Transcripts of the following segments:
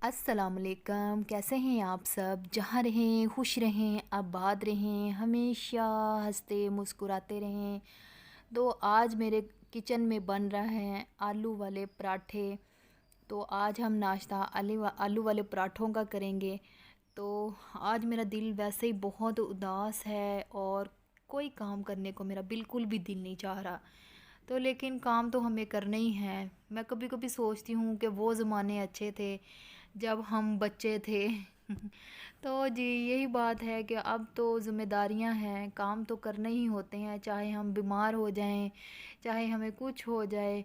अस्सलामुअलैकुम, कैसे हैं आप सब। जहाँ रहें खुश रहें, आबाद रहें, हमेशा हंसते मुस्कुराते रहें। तो आज मेरे किचन में बन रहा है आलू वाले पराठे। तो आज हम नाश्ता आलू वाले पराठों का करेंगे। तो आज मेरा दिल वैसे ही बहुत उदास है और कोई काम करने को मेरा बिल्कुल भी दिल नहीं चाह रहा। तो लेकिन काम तो हमें करना ही है। मैं कभी कभी सोचती हूँ कि वो ज़माने अच्छे थे जब हम बच्चे थे। तो जी यही बात है कि अब तो ज़िम्मेदारियां हैं, काम तो करने ही होते हैं, चाहे हम बीमार हो जाएं, चाहे हमें कुछ हो जाए।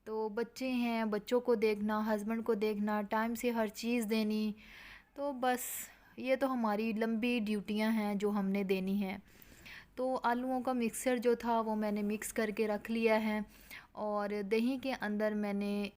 तो बच्चे हैं, बच्चों को देखना, हस्बैंड को देखना, टाइम से हर चीज़ देनी। तो बस ये तो हमारी लंबी ड्यूटियां हैं जो हमने देनी हैं। तो आलूओं का मिक्सचर जो था वो मैंने मिक्स करके रख लिया है। और दही के अंदर मैंने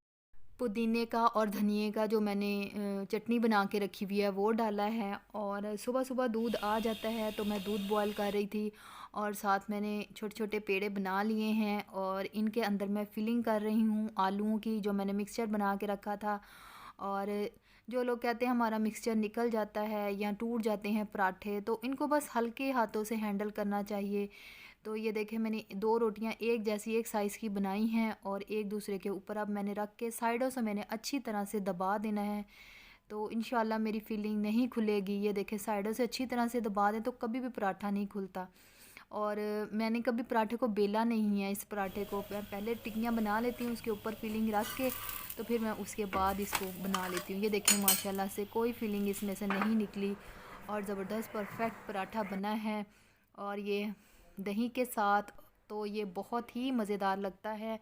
पुदीने का और धनिए का जो मैंने चटनी बना के रखी हुई है वो डाला है। और सुबह सुबह दूध आ जाता है तो मैं दूध बॉयल कर रही थी। और साथ मैंने छोटे छोटे पेड़े बना लिए हैं और इनके अंदर मैं फिलिंग कर रही हूँ आलूओं की, जो मैंने मिक्सचर बना के रखा था। और जो लोग कहते हैं हमारा मिक्सचर निकल जाता है या टूट जाते हैं पराठे, तो इनको बस हल्के हाथों से हैंडल करना चाहिए। तो ये देखें, मैंने दो रोटियां एक जैसी एक साइज़ की बनाई हैं और एक दूसरे के ऊपर अब मैंने रख के साइडों से मैंने अच्छी तरह से दबा देना है। तो इंशाल्लाह मेरी फीलिंग नहीं खुलेगी। ये देखें, साइडों से अच्छी तरह से दबा दें तो कभी भी पराठा नहीं खुलता। और मैंने कभी पराठे को बेला नहीं है। इस पराठे को मैं पहले टिक्कियाँ बना लेती हूँ, उसके ऊपर फिलिंग रख के तो फिर मैं उसके बाद इसको बना लेती हूँ। ये देखें, माशाल्लाह से कोई फीलिंग इसमें से नहीं निकली और ज़बरदस्त परफेक्ट पराठा बना है। और ये दही के साथ तो ये बहुत ही मज़ेदार लगता है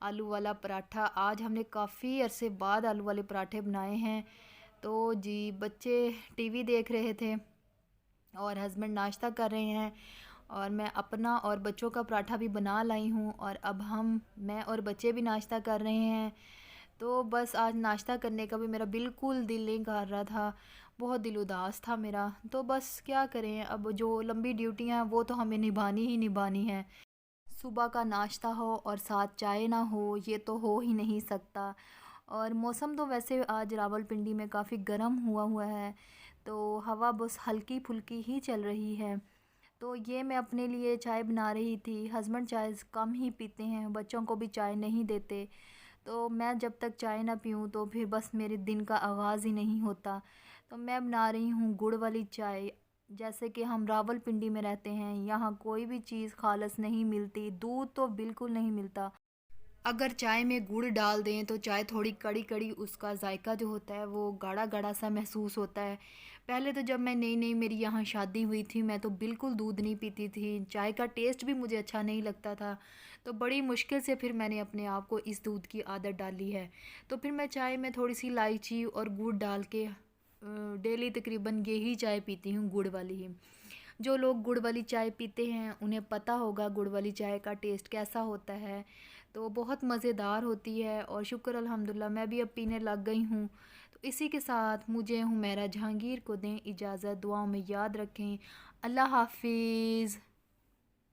आलू वाला पराठा। आज हमने काफ़ी अरसे बाद आलू वाले पराठे बनाए हैं। तो जी बच्चे टीवी देख रहे थे और हस्बैंड नाश्ता कर रहे हैं और मैं अपना और बच्चों का पराठा भी बना लाई हूँ और अब मैं और बच्चे भी नाश्ता कर रहे हैं। तो बस आज नाश्ता करने का भी मेरा बिल्कुल दिल नहीं कर रहा था, बहुत दिल उदास था मेरा। तो बस क्या करें, अब जो लंबी ड्यूटियाँ हैं वो तो हमें निभानी ही निभानी है। सुबह का नाश्ता हो और साथ चाय ना हो, ये तो हो ही नहीं सकता। और मौसम तो वैसे आज रावलपिंडी में काफ़ी गर्म हुआ हुआ है, तो हवा बस हल्की फुल्की ही चल रही है। तो ये मैं अपने लिए चाय बना रही थी। हस्बैंड चाय कम ही पीते हैं, बच्चों को भी चाय नहीं देते। तो मैं जब तक चाय ना पीऊँ तो फिर बस मेरे दिन का आगाज़ ही नहीं होता। तो मैं बना रही हूँ गुड़ वाली चाय। जैसे कि हम रावलपिंडी में रहते हैं, यहाँ कोई भी चीज़ खालस नहीं मिलती, दूध तो बिल्कुल नहीं मिलता। अगर चाय में गुड़ डाल दें तो चाय थोड़ी कड़ी कड़ी, उसका जायका जो होता है वो गाढ़ा गाढ़ा सा महसूस होता है। पहले तो जब मैं नई नई मेरी यहाँ शादी हुई थी, मैं तो बिल्कुल दूध नहीं पीती थी, चाय का टेस्ट भी मुझे अच्छा नहीं लगता था। तो बड़ी मुश्किल से फिर मैंने अपने आप को इस दूध की आदत डाली है। तो फिर मैं चाय में थोड़ी सी इलायची और गुड़ डाल के डेली तकरीबन यही चाय पीती हूँ, गुड़ वाली ही। जो लोग गुड़ वाली चाय पीते हैं उन्हें पता होगा गुड़ वाली चाय का टेस्ट कैसा होता है। तो बहुत मज़ेदार होती है और शुक्र अल्हम्दुलिल्लाह मैं भी अब पीने लग गई हूँ। तो इसी के साथ मुझे हुमैरा जहांगीर को दें इजाज़त, दुआओं में याद रखें। अल्लाह हाफिज़।